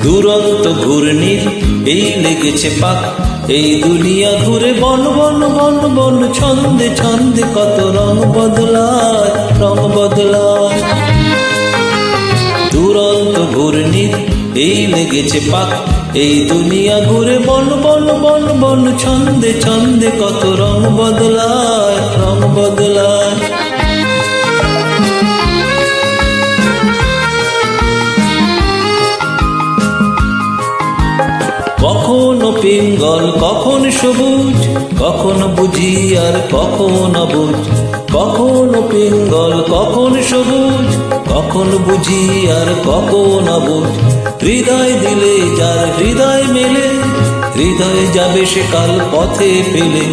দুরন্ত ঘূর্ণির এই লেগেছে পাক, এই দুনিয়া ঘুরে বন বন বন বন, ছন্দে ছন্দে কত রং বদলায়, রং বদলায়। দুরন্ত ঘূর্ণির এই লেগেছে পাক, এই দুনিয়া ঘুরে বন বন বন বন, ছন্দে ছন্দে কত রং বদলায়, রং বদলায়। কখনো পিঙ্গল কখন সবুজ, কখন বুঝি আর কখন অবুঝ। কখনো পিঙ্গল কখন সবুজ, কখন বুঝি আর কখন অবুঝ। হৃদয় দিলে যার হৃদয় মেলে, হৃদয় যাবে সে কাল পথে পেলে।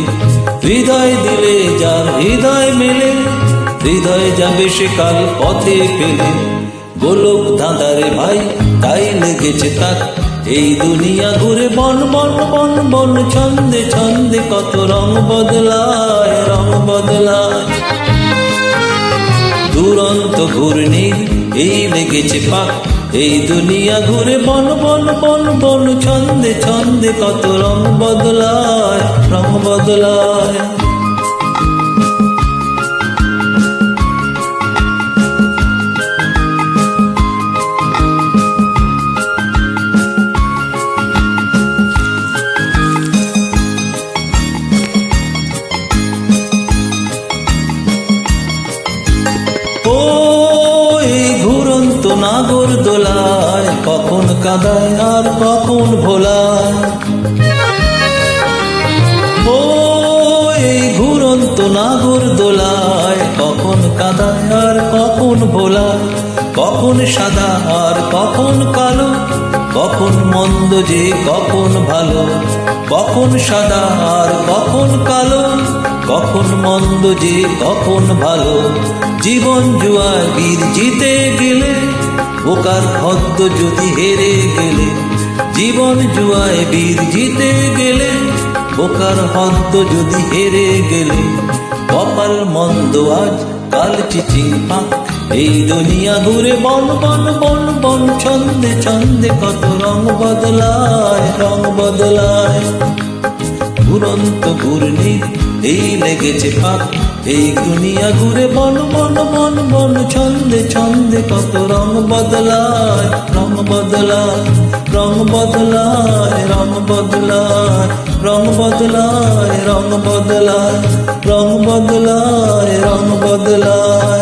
হৃদয় দিলে যার হৃদয় মেলে, হৃদয় যাবে সে কাল পথে পেলে। গোলক ধাঁধারে ভাই তাই লেগেছে তাক, এই দুনিয়া ঘুরে বন বন বন বন, ছন্দে ছন্দে কত রং বদলায়, রং বদলায়। দুরন্ত ঘূর্ণির এই লেগেছে পাক, এই দুনিয়া ঘুরে বন বন বন বন, ছন্দে ছন্দে কত রং বদলায়, রং বদলায়। নাগর দোলায় কখন কাঁদায় আর কখন ভোলায়। ও এই ঘুরন্ত নাগর দোলায় কখন কাঁদায় আর কখন ভোলায়। কখন সাদা আর কখন কালো, কখন মন্দ যে কখন ভালো। কখন সাদা আর কখন কালো, কখন মন্দ যে কখন ভালো। জীবন জুয়ায় বীর জিতে গেলে, বোকার হদ্দ যদি হেরে গেলে। জীবন জুয়ায় বীর জিতে গেলে, বোকার হদ্দ যদি হেরে গেলে। কপাল মন্দ আজ কাল চিচিং পাক, এই দুনিয়া ঘুরে বন বন বন বন, ছন্দে ছন্দে কত রং বদলায়, রং বদলায়। ঘুরন্ত ঘূর্ণির এই লেগেছে পাক, এই দুনিয়া ঘুরে বন বন বন বন, ছন্দে ছন্দে কত রং বদলায়, রং বদলায়। রং বদলায়, রং বদলায়, রং বদলায়, রং বদলায়, রং বদলায়, রং বদলায়।